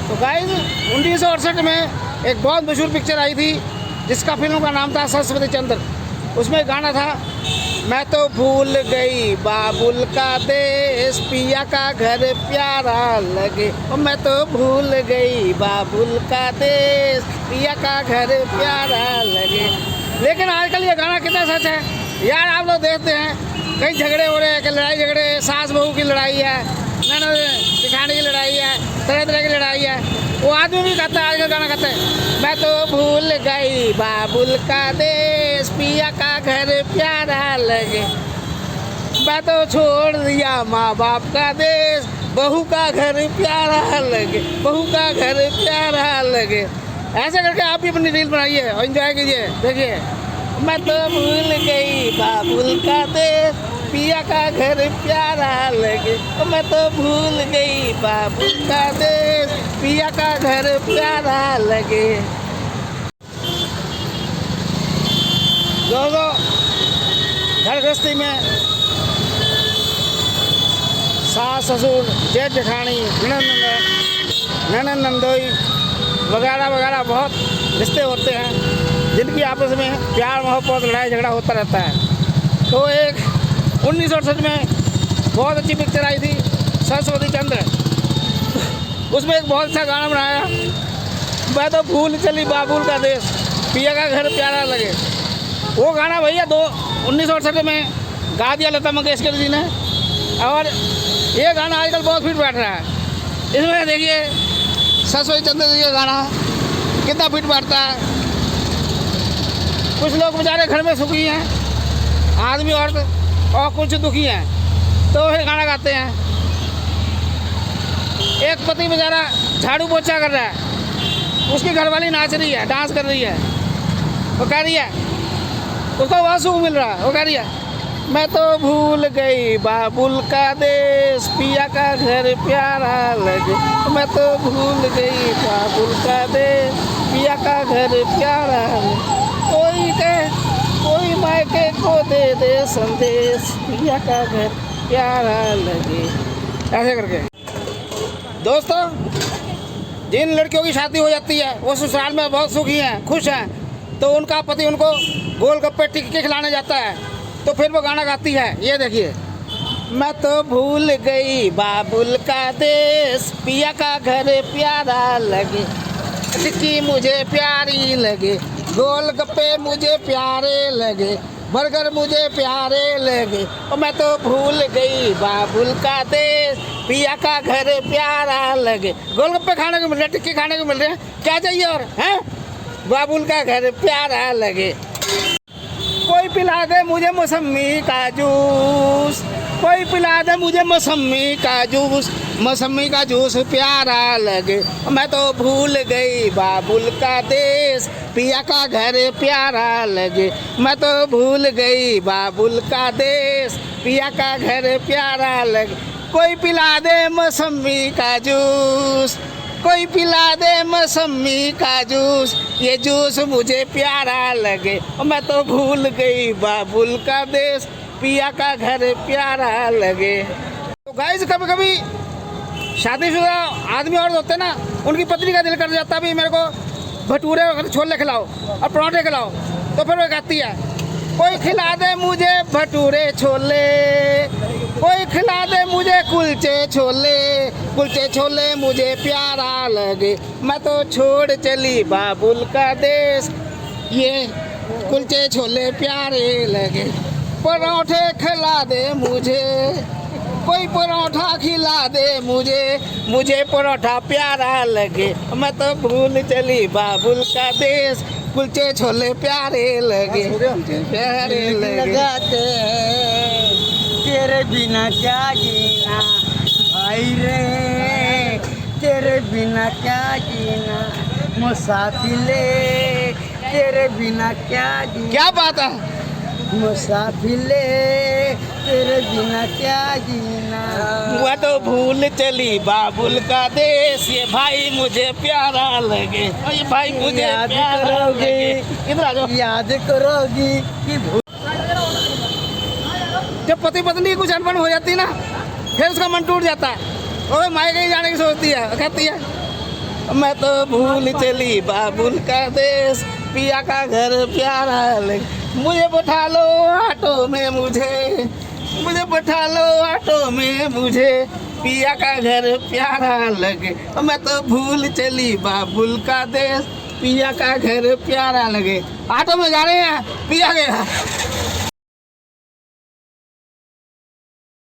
तो गाइस 1968 में एक बहुत मशहूर पिक्चर आई थी जिसका फिल्म का नाम था सरस्वती चंद्र। उसमें एक गाना था, मैं तो भूल गई बाबुल का देश, पिया का घर प्यारा लगे। और मैं तो भूल गई बाबुल का देश, पिया का घर प्यारा लगे। लेकिन आजकल ये गाना कितना सच है यार। आप लोग देखते हैं कई झगड़े हो रहे हैं, लड़ाई झगड़े, सास बहू की लड़ाई है, ननद जेठानी की लड़ाई है, तरह तरह की लड़ाई है। वो आदमी भी कहता है, आजकल गाना कहता है, मैं तो भूल गई बाबुल का देश, पिया का घर प्यारा लगे। मैं तो छोड़ दिया माँ बाप का देश, बहू का घर प्यारा लगे, बहू का घर प्यारा लगे। ऐसे करके आप भी अपनी रील बनाइए और एंजॉय कीजिए। देखिए, मैं तो भूल गई बाबुल का देश, पिया का घर प्यारा लगे। मैं तो भूल गई बाबुल का देश, पिया का घर प्यारा लगे। दोस्तों, घर गृहस्थी में सास ससुर, जेठ जेठानी, ननद नंदोई वगैरह वगैरह बहुत रिश्ते होते हैं जिनकी आपस में प्यार मोहब्बत लड़ाई झगड़ा होता रहता है। तो एक 1968 में बहुत अच्छी पिक्चर आई थी सरस्वती चंद्र। उसमें एक बहुत अच्छा गाना बनाया, मैं तो भूल चली बाबुल का देश, पिया का घर प्यारा लगे। वो गाना भैया 1968 में गा दिया लता मंगेशकर जी ने। और ये गाना आजकल बहुत फिट बैठ रहा है। इसमें देखिए सरस्वती चंद्र जी का गाना कितना फिट बैठता है। कुछ लोग बेचारे घर में सुखी हैं, आदमी औरत, और कुछ दुखी हैं, तो ये गाना गाते हैं। एक पति बेचारा झाड़ू पोछा कर रहा है, उसकी घरवाली नाच रही है, डांस कर रही है। वो कह रही है, उसको बहुत सुख मिल रहा है। वो कह रही है, मैं तो भूल गई बाबुल का देश, पिया का घर प्यारा लगे। मैं तो भूल गई बाबुल का देश, पिया का घर प्यारा लगे। कोई मायके को दे दे संदेश, पिया का घर प्यारा लगे। ऐसे करके दोस्तों, जिन लड़कियों की शादी हो जाती है वो ससुराल में बहुत सुखी हैं, खुश हैं, तो उनका पति उनको गोलगप्पे टिक्की खिलाने जाता है, तो फिर वो गाना गाती है। ये देखिए, मैं तो भूल गई बाबुल का देश, पिया का घर प्यारा लगे। टिक्की मुझे प्यारी लगे, गोलगप्पे मुझे प्यारे लगे, बर्गर मुझे प्यारे लगे। और मैं तो भूल गई बाबुल का देश, पिया का घर प्यारा लगे। गोलगप्पे खाने को मिल रहे, टिक्की खाने को मिल रहे हैं, क्या चाहिए और हैं? बाबुल का घर प्यारा लगे। कोई पिला दे मुझे मौसमी का जूस, कोई पिला दे मुझे मौसमी का जूस, मौसमी का जूस प्यारा लगे। मैं तो भूल गई बाबुल का देश, पिया का घर प्यारा लगे। मैं तो भूल गई बाबुल का देश, पिया का घर प्यारा लगे। कोई पिला दे मौसमी का जूस, कोई पिला दे मौसमी का जूस, ये जूस मुझे प्यारा लगे। मैं तो भूल गई बाबुल का देश, पिया का घर प्यारा लगे। तो गाइस, कभी कभी शादीशुदा आदमी औरत होते हैं ना, उनकी पत्नी का दिल कर जाता है, भी मेरे को भटूरे और छोले खिलाओ और पराठे खिलाओ, तो फिर वो कहती है, कोई खिला दे मुझे भटूरे छोले, कोई खिला दे मुझे कुलचे छोले, कुलचे छोले मुझे प्यारा लगे। मैं तो छोड़ चली बाबुल का देश, ये कुलचे छोले प्यारे लगे। पराठे खिला दे मुझे, कोई पराठा खिला दे मुझे, मुझे पराठा प्यारा लगे। मैं तो भूल चली बाबुल का देश, कुलचे छोले प्यारे लगे, प्यारे लगाते तेरे बिना क्या जीना भाई रे, तेरे बिना क्या जीना मुसाफिले, तेरे बिना क्या जीना। क्या बात है, मुसाफिले तेरे बिना क्या जीना। मैं तो भूल चली बाबुल का देश, ये भाई मुझे प्यारा लगे, ये भाई मुझे याद करोगी, इधर आ जाओ, याद करोगी कि जब पति पत्नी कुछ अनबन हो जाती है ना, फिर उसका मन टूट जाता है, वो मायके ही जाने की सोचती है, कहती है मैं तो भूल चली बाबुल का देश, पिया का घर प्यारा लगे। मुझे बैठा लो ऑटो में, मुझे बैठा लो ऑटो में, मुझे पिया का घर प्यारा लगे। मैं तो भूल चली बाबुल का देश, पिया का घर प्यारा लगे। ऑटो में जा रहे हैं, पिया के घर।